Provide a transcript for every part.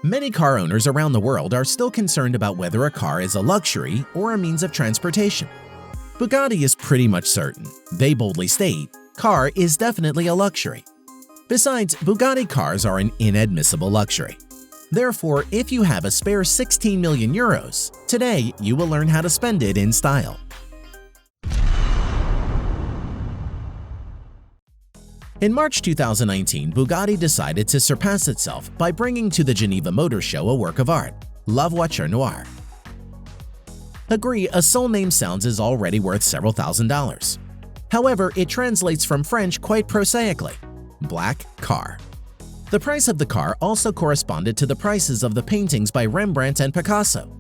Many car owners around the world are still concerned about whether a car is a luxury or a means of transportation. Bugatti is pretty much certain. They boldly state, "Car is definitely a luxury." Besides, Bugatti cars are an inadmissible luxury. Therefore, if you have a spare 16 million euros, today you will learn how to spend it in style. In March 2019, Bugatti decided to surpass itself by bringing to the Geneva Motor Show a work of art, La Voiture Noire. Agree, a sole name sounds is already worth several $1,000s. However, it translates from French quite prosaically: black car. The price of the car also corresponded to the prices of the paintings by Rembrandt and Picasso.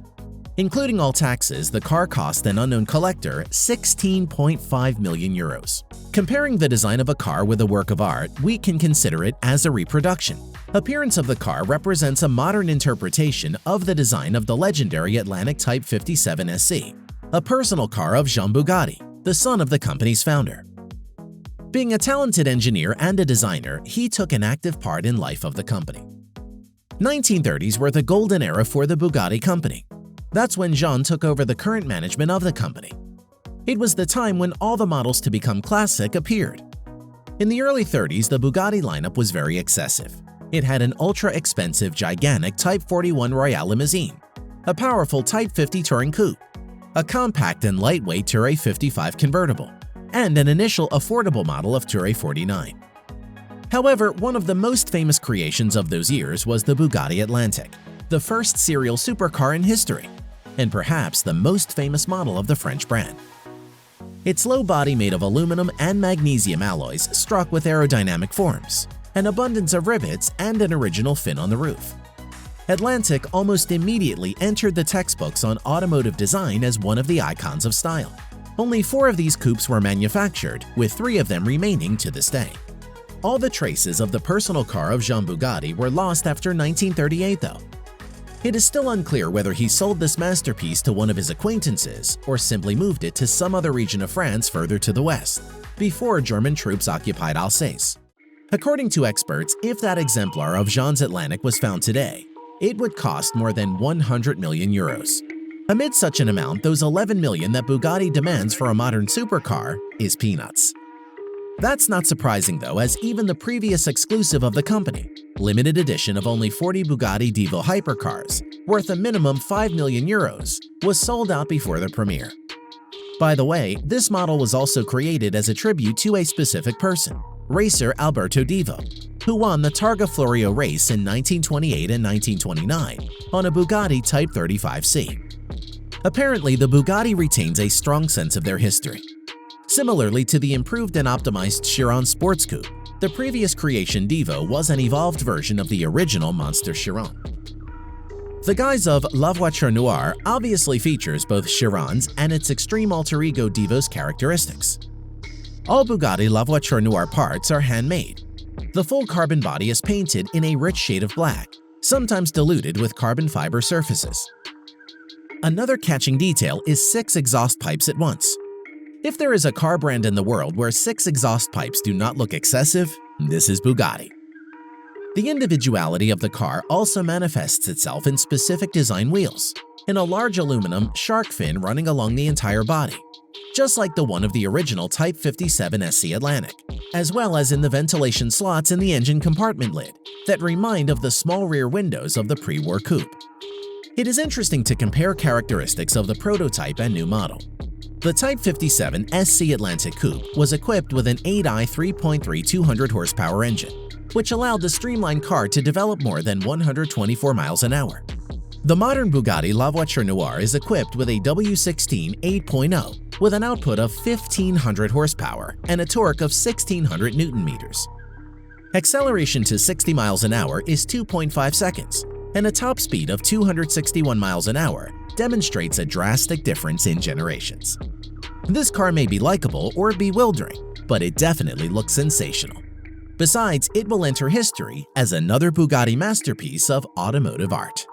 Including all taxes, the car cost an unknown collector 16.5 million euros. Comparing the design of a car with a work of art, we can consider it as a reproduction. Appearance of the car represents a modern interpretation of the design of the legendary Atlantic Type 57 SC, a personal car of Jean Bugatti, the son of the company's founder. Being a talented engineer and a designer, he took an active part in life of the company. 1930s were the golden era for the Bugatti company. That's when Jean took over the current management of the company. It was the time when all the models to become classic appeared. In the early 30s, the Bugatti lineup was very excessive. It had an ultra-expensive, gigantic Type 41 Royale limousine, a powerful Type 50 Touring coupe, a compact and lightweight Touring 55 convertible, and an initial affordable model of Touring 49. However, one of the most famous creations of those years was the Bugatti Atlantic, the first serial supercar in history, and perhaps the most famous model of the French brand. Its low body made of aluminum and magnesium alloys struck with aerodynamic forms, an abundance of rivets, and an original fin on the roof. Atlantic almost immediately entered the textbooks on automotive design as one of the icons of style. Only 4 of these coupes were manufactured, with 3 of them remaining to this day. All the traces of the personal car of Jean Bugatti were lost after 1938, though. It is still unclear whether he sold this masterpiece to one of his acquaintances or simply moved it to some other region of France further to the west, before German troops occupied Alsace. According to experts, if that exemplar of Jean's Atlantic was found today, it would cost more than 100 million euros. Amid such an amount, those 11 million that Bugatti demands for a modern supercar is peanuts. That's not surprising though, as even the previous exclusive of the company, limited edition of only 40 Bugatti Divo hypercars, worth a minimum 5 million euros, was sold out before the premiere. By the way, this model was also created as a tribute to a specific person, racer Alberto Divo, who won the Targa Florio race in 1928 and 1929 on a Bugatti Type 35C. Apparently, the Bugatti retains a strong sense of their history. Similarly to the improved and optimized Chiron Sports Coupe, the previous creation Divo was an evolved version of the original Monster Chiron. The guise of La Voiture Noire obviously features both Chiron's and its extreme alter ego Divo's characteristics. All Bugatti La Voiture Noire parts are handmade. The full carbon body is painted in a rich shade of black, sometimes diluted with carbon fiber surfaces. Another catching detail is 6 exhaust pipes at once. If there is a car brand in the world where 6 exhaust pipes do not look excessive, this is Bugatti. The individuality of the car also manifests itself in specific design wheels, in a large aluminum shark fin running along the entire body, just like the one of the original Type 57 SC Atlantic, as well as in the ventilation slots in the engine compartment lid that remind of the small rear windows of the pre-war coupe. It is interesting to compare characteristics of the prototype and new model. The Type 57 SC Atlantic Coupe was equipped with an 8i 3.3 200 horsepower engine, which allowed the streamlined car to develop more than 124 miles an hour. The modern Bugatti La Voiture Noire is equipped with a W16 8.0 with an output of 1,500 horsepower and a torque of 1,600 Newton-meters. Acceleration to 60 miles an hour is 2.5 seconds, and a top speed of 261 miles an hour demonstrates a drastic difference in generations. This car may be likable or bewildering, but it definitely looks sensational. Besides, it will enter history as another Bugatti masterpiece of automotive art.